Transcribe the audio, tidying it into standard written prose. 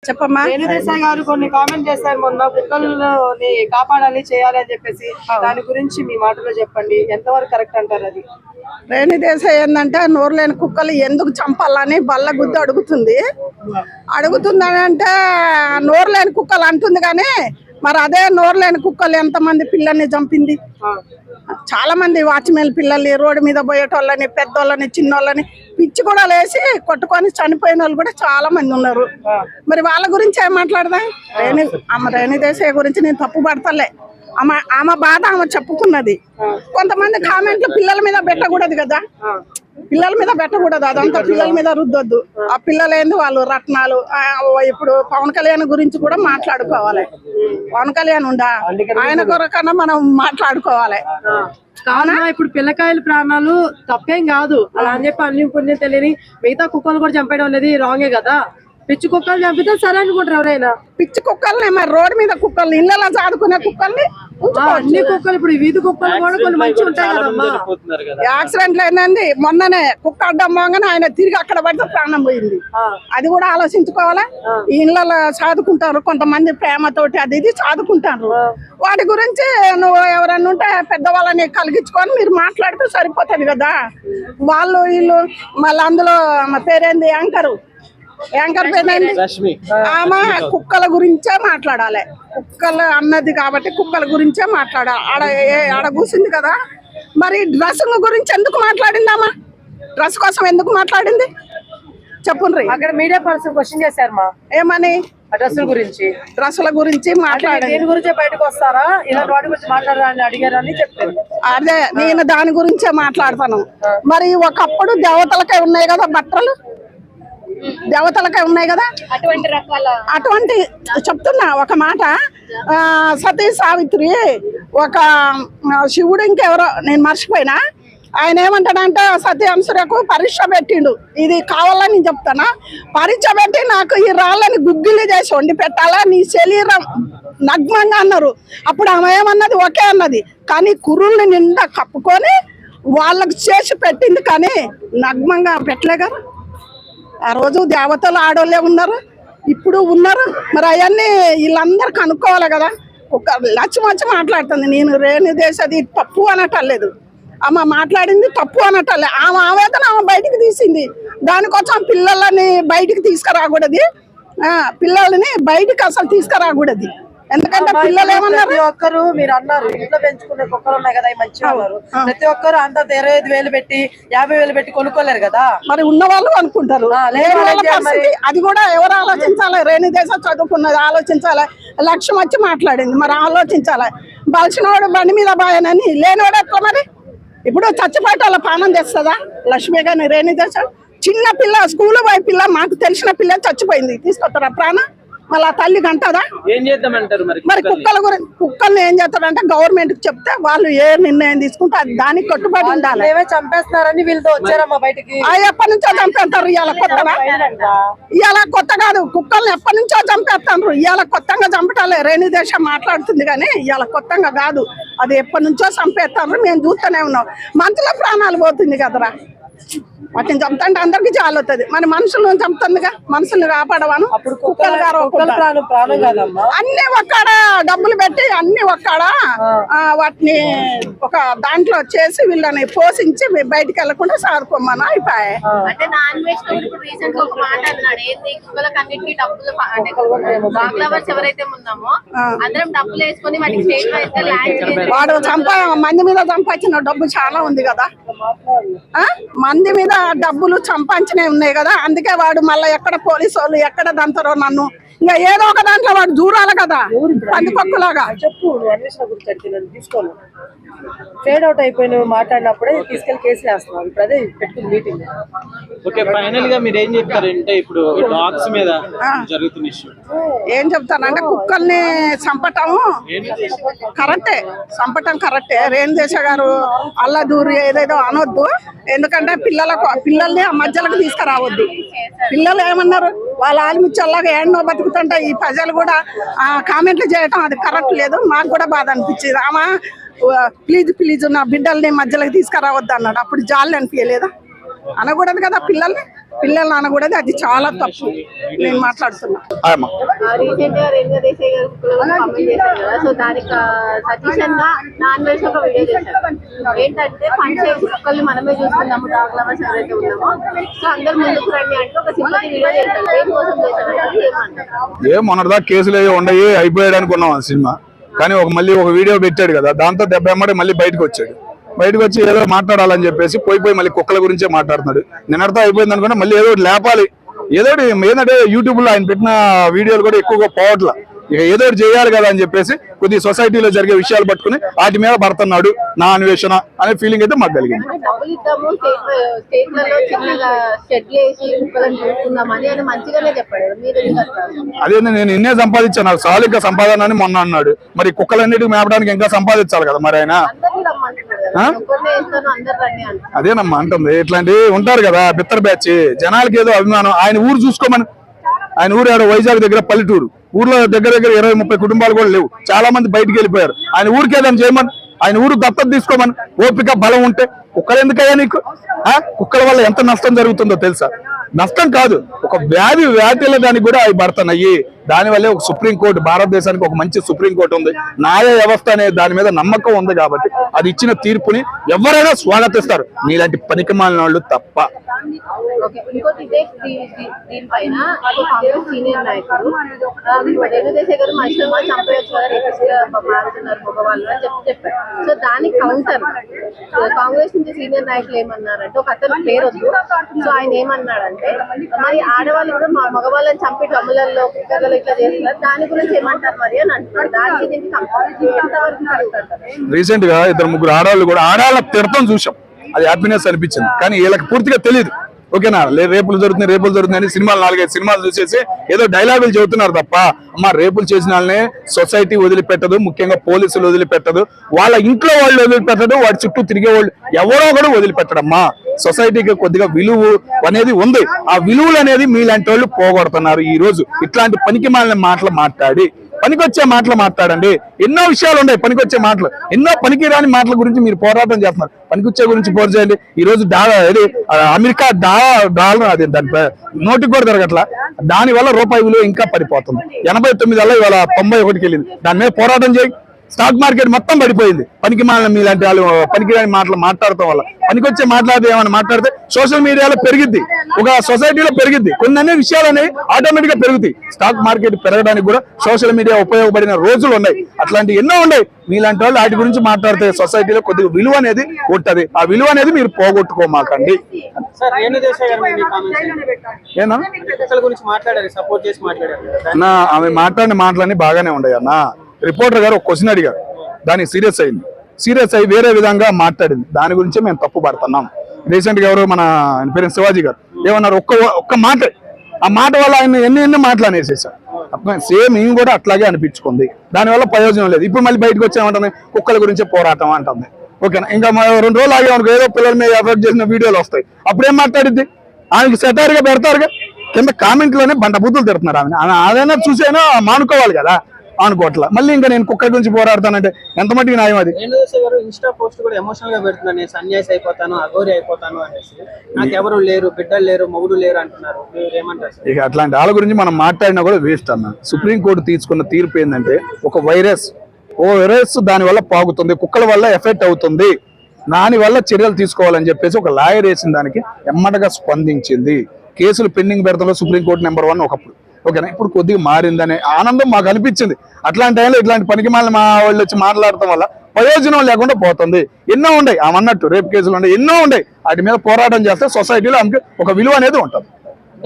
చెప్పమ్మా. రేణుదేశాయ్ గారు కొన్ని కామెంట్ చేశారు మొన్న, కుక్కల్ని కాపాడాలి చేయాలి అని చెప్పేసి. దాని గురించి మీ మాటలో చెప్పండి, ఎంతవరకు కరెక్ట్ అంటారు అది? రేణుదేశాయ్ ఏంటంటే నోరు లేని కుక్కలు ఎందుకు చంపాలని బల్ల గుద్దు అడుగుతుందని అంటే నోరు లేని కుక్కలు అంటుంది కానీ మరి అదే నోరు లేని కుక్కలు ఎంతమంది పిల్లల్ని చంపింది. చాలా మంది వాచ్మెన్ పిల్లల్ని, రోడ్డు మీద పోయేటోళ్ళని, పెద్దోళ్ళని, చిన్నోళ్ళని పిచ్చి కూడా లేసి కొట్టుకొని చనిపోయిన వాళ్ళు కూడా చాలా మంది ఉన్నారు. మరి వాళ్ళ గురించి ఏం మాట్లాడదా? రేణుదేశాయ్ గురించి నేను తప్పు పడతలే. ఆమె బాధ ఆమె చెప్పుకున్నది. కొంతమంది కామెంట్లు పిల్లల మీద పెట్టకూడదు కదా, పిల్లల మీద పెట్టకూడదు, అదంతా పిల్లల మీద రుద్దొద్దు. ఆ పిల్లలు ఏంది వాళ్ళు రత్నాలు. ఇప్పుడు పవన్ కళ్యాణ్ గురించి కూడా మాట్లాడుకోవాలి. పవన్ కళ్యాణ్ ఉండా, ఆయన కొరకన్నా మనం మాట్లాడుకోవాలి. కావున ఇప్పుడు పిల్లకాయల ప్రాణాలు తప్పేం కాదు, అలా అని చెప్పి అన్ని పుణ్యం తెలియని మిగతా కుక్కలు కూడా చంపేయడం అనేది రాంగే కదా. పిచ్చి కుక్కలు చంపితే సరే అనుకుంటారు ఎవరైనా. పిచ్చి కుక్కల్ని మరి రోడ్డు మీద కుక్కల్ని, ఇళ్ళలో చాదుకునే కుక్కల్ని, అన్ని కుక్కలు ఇప్పుడు వీధి కుక్కలు కూడా కొన్ని మంచి ఉంటాయి కదమ్మా. యాక్సిడెంట్లు ఏంటండి, మొన్ననే కుక్క అడ్డం పోగానే ఆయన తిరిగి అక్కడ పడితే ప్రాణం పోయింది. అది కూడా ఆలోచించుకోవాలా. ఈ ఇళ్ళలో చాదుకుంటారు కొంతమంది, ప్రేమతోటి అది ఇది చాదుకుంటారు. వాటి గురించి నువ్వు ఎవరన్నా ఉంటే పెద్దవాళ్ళని కలిగించుకొని మీరు మాట్లాడితే సరిపోతుంది కదా. వాళ్ళు వీళ్ళు మళ్ళీ అందులో మా పేరేంది యాంకర్ పేరేంది, ఆమె కుక్కల గురించే మాట్లాడాలి. కుక్కలు అన్నది కాబట్టి కుక్కల గురించే మాట్లాడాలి. ఆడ కూర్చుంది కదా. మరి డ్రెస్సింగ్ గురించి ఎందుకు మాట్లాడింది ఆమె? డ్రెస్ కోసం ఎందుకు మాట్లాడింది చెప్పుండ్రి. అక్కడ మీడియా పర్సన్ క్వశ్చన్ చేశారు మా, ఏమని? డ్రెస్సుల గురించి మాట్లాడాలి. దేని గురించి బయటకు వస్తారా, ఇలాంటి వాటి గురించి మాట్లాడారా అని అడిగారని చెప్పారు. అదే నేను దాని గురించే మాట్లాడతాను. మరి ఒకప్పుడు దేవతలకే ఉన్నాయి కదా బట్టలు, దేవతలకే ఉన్నాయి కదా, అటువంటి చెప్తున్నా ఒక మాట. సతీ సావిత్రి, ఒక శివుడు ఇంకెవరో నేను మర్చిపోయినా, ఆయన ఏమంటాడంటే సతీ అంశురకు పరీక్ష పెట్టిండు. ఇది కావాలని చెప్తానా, పరీక్ష పెట్టి నాకు ఈ రాళ్ళని గుగ్గిలి చేసి వండి పెట్టాలా, నీ శరీరం నగ్నంగా అన్నారు. అప్పుడు ఆమె ఏమన్నది, ఒకే అన్నది. కానీ కుర్రుల్ని నిండా కప్పుకొని వాళ్ళకు చేసి పెట్టింది, కానీ నగ్నంగా పెట్టలే కదా. ఆ రోజు దేవతలు ఆడోళ్ళే ఉన్నారు, ఇప్పుడు ఉన్నారు. మరి అవన్నీ వీళ్ళందరూ కనుక్కోవాలి కదా. ఒక లచ్చమచ్చి మాట్లాడుతుంది. నేను రేణుదేశాయ్ తప్పు అనటలేదు, ఆమె మాట్లాడింది తప్పు అనటలే. ఆమె ఆవేదన ఆమె బయటికి తీసింది. దానికోసం పిల్లలని బయటికి తీసుకురాకూడదు, పిల్లల్ని బయటికి అసలు తీసుకురాకూడదు. ఎందుకంటే పిల్లలు ఏమన్నారు, ప్రతి ఒక్కరు మీరు అన్నారు ఇంట్లో పెంచుకునే కుక్కలు ఉన్నాయి కదా మంచిగా ఉన్నారు, ప్రతి ఒక్కరు అంత 25,000 పెట్టి 50,000 పెట్టి కొనుక్కోలేరు కదా. మరి ఉన్న వాళ్ళు అనుకుంటారు. అది కూడా ఎవరు ఆలోచించాలి? రేణుదేశాయ్ చదువుకున్నది, ఆలోచించాలి. లక్ష్యం వచ్చి మాట్లాడింది, మరి ఆలోచించాలి. బలిసినవాడు బండి మీద బాయనని, లేనివాడు ఎట్లా మరి? ఇప్పుడు చచ్చిపోయేట వాళ్ళ పానం చేస్తుందా లక్ష్మి గాని? రేణుదేశాయ్ చిన్న పిల్ల, స్కూల్ పోయే పిల్ల, మాకు తెలిసిన పిల్ల చచ్చిపోయింది, తీసుకొస్తారా ప్రాణం? మళ్ళీ ఆ తల్లి గంటదా? మరి కుక్కల్ని ఏం చేస్తారంటే గవర్నమెంట్ కి చెప్తే వాళ్ళు ఏ నిర్ణయం తీసుకుంటే అది దానికి కట్టుబడి ఉండాలి. చంపేస్తున్నారని వీళ్ళతో వచ్చారమ్మా బయటికి. ఎప్పటి నుంచో చంపేస్తారు. ఇవాళ కొత్తగా, ఇవాళ కొత్త కాదు, కుక్కల్ని ఎప్పటి నుంచో చంపేస్తారు. ఇవాళ కొత్తగా చంపటాలే రేణుదేశాయ్ మాట్లాడుతుంది కానీ ఇవాళ కొత్తగా కాదు, అది ఎప్పటి నుంచో చంపేస్తారు. మేము చూస్తూనే ఉన్నాం. మనుషుల ప్రాణాలు పోతుంది కదరా. వాటిని చంపుతుంటే అందరికి చాలా అవుతుంది. మరి మనుషులను చంపుతుందిగా, మనుషుల్ని కాపాడవాను. కుక్కలు అన్ని ఒక్కడ డబ్బులు పెట్టి అన్ని ఒక్కడ వాటిని ఒక దాంట్లో చేసి వీళ్ళని పోషించి బయటికి వెళ్లకుండా సాదుకోమని అయిపోయాయి. వాడు మంది మీద సంపాదించిన డబ్బు చాలా ఉంది కదా, మంది మీద డబ్బులు సంపాదించినవి ఉన్నాయి కదా. అందుకే వాడు మళ్ళీ ఎక్కడ పోలీసు వాళ్ళు ఎక్కడ దంతరో నన్ను, ఇంకా ఏదో ఒక దాంట్లో వాడు దూరాలి కదా పందికొక్కులాగా. చెప్పు తీసుకోను ఫేడ్ అవుట్ అయిపోయిన మాట్లాడినప్పుడే తీసుకెళ్లి కేసు వేస్తున్నాం. ఇప్పుడు అదే పెట్టుకుని మీటింగ్. ఓకే, ఫైనల్ గా మీరు ఏం చెప్తారంటే ఇప్పుడు డాగ్స్ మీద జరుగుతున్న ఇష్యూ ఏం చెప్తానంటే, కుక్కల్ని చంపటము కరెక్టే, చంపటం కరెక్టే. రేణుదేశాయ్ గారు అల్లా దూరి ఏదేదో అనొద్దు. ఎందుకంటే పిల్లల్ని ఆ మధ్యలోకి తీసుకురావద్దు. పిల్లలు ఏమన్నారు, వాళ్ళ ఆలిమిచ్చల్లాగా ఏడనో బతుకుతుంటే ఈ ప్రజలు కూడా కామెంట్లు చేయటం అది కరెక్ట్ లేదు. మాకు కూడా బాధ అనిపించింది. ఆమె ప్లీజ్ నా బిడ్డల్ని మధ్యలోకి తీసుకురావద్దు అన్నాడు. అప్పుడు జాలి అనిపించలేదా? అనకూడదు కదా పిల్లల్ని. పిల్లల్ని అనకూడదు, అది చాలా తప్పు. నేను మాట్లాడుతున్నా. రీసెంట్ గా రేణుకా దేశాయ్ గారు కామెంట్ చేశారు కదా, సో దానికి సజెషన్ గా నాన్ వెజ్ ఒక వీడియో చేశారు. ఏంటంటే ఫండ్ చేసి కుక్కల్ని మనమే చూస్తున్నాము, డాగ్ లవర్స్ ఎవరైతే ఉన్నామో, సో అందరు ముందుకు రండి అంటే ఒక సింపతి వీడియో చేశారు. దేనికోసం చేశారు ఏమంటారు? మొన్నటిదా కేసులు ఏవి ఉండయి అయిపోయాడు అనుకున్నాం ఆ సినిమా, కానీ మళ్ళీ ఒక వీడియో పెట్టాడు కదా, దాంతో దెబ్బ ఎమ్మడి మళ్ళీ బయటకు వచ్చాడు. బయటకు వచ్చి ఏదో మాట్లాడాలని చెప్పేసి పోయి మళ్ళీ కుక్కల గురించే మాట్లాడుతున్నాడు. నిన్నటితో అయిపోయింది అనుకున్నా మళ్ళీ ఏదో లేపాలి, ఏదో ఏంటంటే యూట్యూబ్ లో ఆయన పెట్టిన వీడియోలు కూడా ఎక్కువగా పోవట్లా. ఇక ఏదో చేయాలి కదా అని చెప్పేసి కొద్ది సొసైటీలో జరిగే విషయాలు పట్టుకుని వాటి మీద పడుతున్నాడు నా అన్వేషణ అనే ఫీలింగ్ అయితే మాకు కలిగింది. డబ్బులు ఇద్దాము స్టేట్లలో చిన్నగా షెడ్లు వేసి కుక్కలను చూసుకుందామని ఆయన మంచిగానే చెప్పాడు. మీరు అదే నేను ఇన్నే సంపాదించాను, నాకు సాలిక సంపాదన అని మొన్న అన్నాడు. మరి కుక్కలన్నిటికి మేపడానికి ఇంకా సంపాదించాలి కదా మరి ఆయన. అదేనమ్మా అంటుంది. ఇట్లాంటివి ఉంటారు కదా బిత్తర్ బ్యాచ్, జనాలకి ఏదో అభిమానం. ఆయన ఊరు చూసుకోమని, ఆయన ఊరు ఆడ వైజాగ్ దగ్గర పల్లెటూరు, ఊర్లో దగ్గర 20-30 కుటుంబాలు కూడా లేవు, చాలా మంది బయటికి వెళ్ళిపోయారు. ఆయన ఊరికి ఏదైనా చేయమని, ఆయన ఊరు దత్తత తీసుకోమని, ఓపిక బలం ఉంటే. కుక్కలు ఎందుకయ్యా నీకు? కుక్కల వల్ల ఎంత నష్టం జరుగుతుందో తెలుసా? నష్టం కాదు, ఒక వ్యాధుల దానికి కూడా అవి పడుతున్నాయి. దానివల్లే ఒక సుప్రీంకోర్టు, భారతదేశానికి ఒక మంచి సుప్రీంకోర్టు ఉంది, న్యాయ వ్యవస్థ అనే దాని మీద నమ్మకం ఉంది కాబట్టి అది ఇచ్చిన తీర్పుని ఎవరైనా స్వాగతిస్తారు, నీలాంటి పనికిమాలిన వాళ్ళు తప్ప. ఇంకోటి దీనిపైన కాంగ్రెస్ సీనియర్ నాయకులు రేణుకా దేశాయ్ గారు మనుషులు చంపేయచ్చు కదా, మారుతున్నారు మగవాళ్ళు అని చెప్పారు. సో దానికి కౌంటర్ కాంగ్రెస్ నుంచి సీనియర్ నాయకులు ఏమన్నారంటే, ఒక అతను పేరు వద్దు, సో ఆయన ఏమన్నాడంటే మరి ఆడవాళ్ళు కూడా మా మగవాళ్ళని చంపి డ్రమ్ములలో కుక్కర్లలో ఇట్లా చేస్తున్నారు, దాని గురించి ఏమంటారు మరి అని అంటున్నారు. దానికి దీనికి ఎంతవరకు కరెక్ట్ అంటారు? రీసెంట్ గా 2-3 ఆడవాళ్ళు కూడా ఆడవాళ్ళ తిడతం చూసాం, అది హ్యాపీనెస్ అనిపించింది. కానీ వీళ్ళకి పూర్తిగా తెలియదు. ఓకేనా, రేపులు జరుగుతున్నాయి అని సినిమాలు 4-5 సినిమాలు చూసేసి ఏదో డైలాగులు చెబుతున్నారు తప్ప, అమ్మ రేపులు చేసిన వాళ్ళని సొసైటీ వదిలిపెట్టదు, ముఖ్యంగా పోలీసులు వదిలిపెట్టదు, వాళ్ళ ఇంట్లో వాళ్ళు వదిలిపెట్టదు, వాడి చుట్టూ తిరిగే వాళ్ళు ఎవరో కూడా వదిలిపెట్టడమ్మా. సొసైటీకి కొద్దిగా విలువ అనేది ఉంది, ఆ విలువలు అనేది మీలాంటి వాళ్ళు పోగొడుతున్నారు. ఈ రోజు ఇట్లాంటి పనికి మాలిన మాటలు మాట్లాడి, పనికొచ్చే మాటలు మాట్లాడండి. ఎన్నో విషయాలు ఉన్నాయి పనికొచ్చే మాటలు, ఎన్నో పనికిరాని మాటల గురించి మీరు పోరాటం చేస్తున్నారు. పనికొచ్చే గురించి పోరు చేయండి. ఈ రోజు అమెరికా డాలర్ అది దాని నోటికి కూడా తిరగట్లా, దాని వల్ల రూపాయి విలువ ఇంకా పడిపోతుంది. 89 వల్ల ఇవాళ 91కి వెళ్ళింది. దాని మీద పోరాటం చేయి. స్టాక్ మార్కెట్ మొత్తం పడిపోయింది పనికి మాలిన మీలాంటి వాళ్ళు పనికిరాని మాటలు మాట్లాడటం వల్ల. పనికొచ్చే మాట్లాడితే ఏమైనా మాట్లాడితే సోషల్ మీడియాలో పెరిగిద్ది, ఒక సొసైటీలో పెరిగిద్ది, కొన్ని విషయాలు అనేవి ఆటోమేటిక్ గా పెరుగుతాయి. స్టాక్ మార్కెట్ పెరగడానికి కూడా సోషల్ మీడియా ఉపయోగపడిన రోజులు ఉన్నాయి, అట్లాంటి ఎన్నో ఉన్నాయి. మీలాంటి వాళ్ళు వాటి గురించి మాట్లాడితే సొసైటీలో కొద్దిగా విలువ అనేది ఉంటది. ఆ విలువ అనేది మీరు పోగొట్టుకోమాకండి. ఆమె మాట్లాడిన మాటలన్నీ బాగానే ఉన్నాయి అన్న. రిపోర్టర్ గారు ఒక క్వశ్చన్ అడిగారు, దానికి సీరియస్ అయింది. సీరియస్ అయ్యి వేరే విధంగా మాట్లాడింది, దాని గురించి మేము తప్పు పడుతున్నాం. రీసెంట్ గా ఎవరు మన పేరు శివాజీ గారు ఏమన్నారు, ఒక్క మాట, ఆ మాట వల్ల ఆయన ఎన్ని మాటలు అనేసేసారు. సేమ్ మేము కూడా అట్లాగే అనిపించుకుంది, దానివల్ల ప్రయోజనం లేదు. ఇప్పుడు మళ్ళీ బయటకు వచ్చామంటుంది కుక్కల గురించి పోరాటం అంటుంది. ఓకేనా, ఇంకా 2 రోజులు ఆగేమనుకో ఏదో పిల్లల మీద ఎఫర్ట్ చేసిన వీడియోలు వస్తాయి, అప్పుడేం మాట్లాడిద్ది? ఆమెకి సెటైర్ గా పెడతారుగా, కింద కామెంట్లోనే బండ బూతులు తిడుతున్నారు. ఆమె అదైనా చూసైనా మానుకోవాలి కదా, అనుకోవట్లా. మళ్ళీ ఇంకా నేను కుక్క గురించి పోరాడతానంటే ఎంత మట్టికి న్యాయం అది? ఇన్స్టా పోస్ట్ కూడా ఎమోషనల్ గా పెడుతున్నాను, నేను సన్యాసి అయిపోతాను, అఘోరి అయిపోతాను అనేసి. నాకు ఎవరు లేరు, బిడ్డలు లేరు, మొగుడు లేరు అంటున్నారు. ఏమంటారు? ఇక అట్లాంటి వాళ్ళ గురించి మనం మాట్లాడినా కూడా వేస్ట్ అన్న. సుప్రీంకోర్టు తీసుకున్న తీర్పు ఏంటంటే, ఒక వైరస్ దాని వల్ల పాగుతుంది, కుక్కల వల్ల ఎఫెక్ట్ అవుతుంది, దాని వల్ల చర్యలు తీసుకోవాలని చెప్పేసి ఒక లాయర్ వేసిన దానికి ఎమ్మటగా స్పందించింది. కేసులు పెండింగ్ పెడతాలో సుప్రీంకోర్టు నెంబర్ 1 ఒకప్పుడు. ఓకేనా, ఇప్పుడు కొద్దిగా మారిందనే ఆనందం మాకు అనిపించింది. అట్లాంటి టైంలో ఇట్లాంటి పనికి మాలిన మా వాళ్ళు వచ్చి మాట్లాడటం వల్ల ప్రయోజనం లేకుండా పోతుంది. ఎన్నో ఉన్నాయి, ఆమె అన్నట్టు రేపు కేసులు ఉన్నాయి, ఎన్నో ఉన్నాయి. వాటి మీద పోరాటం చేస్తే సొసైటీలో ఆమెకి ఒక విలువ అనేది ఉంటుంది.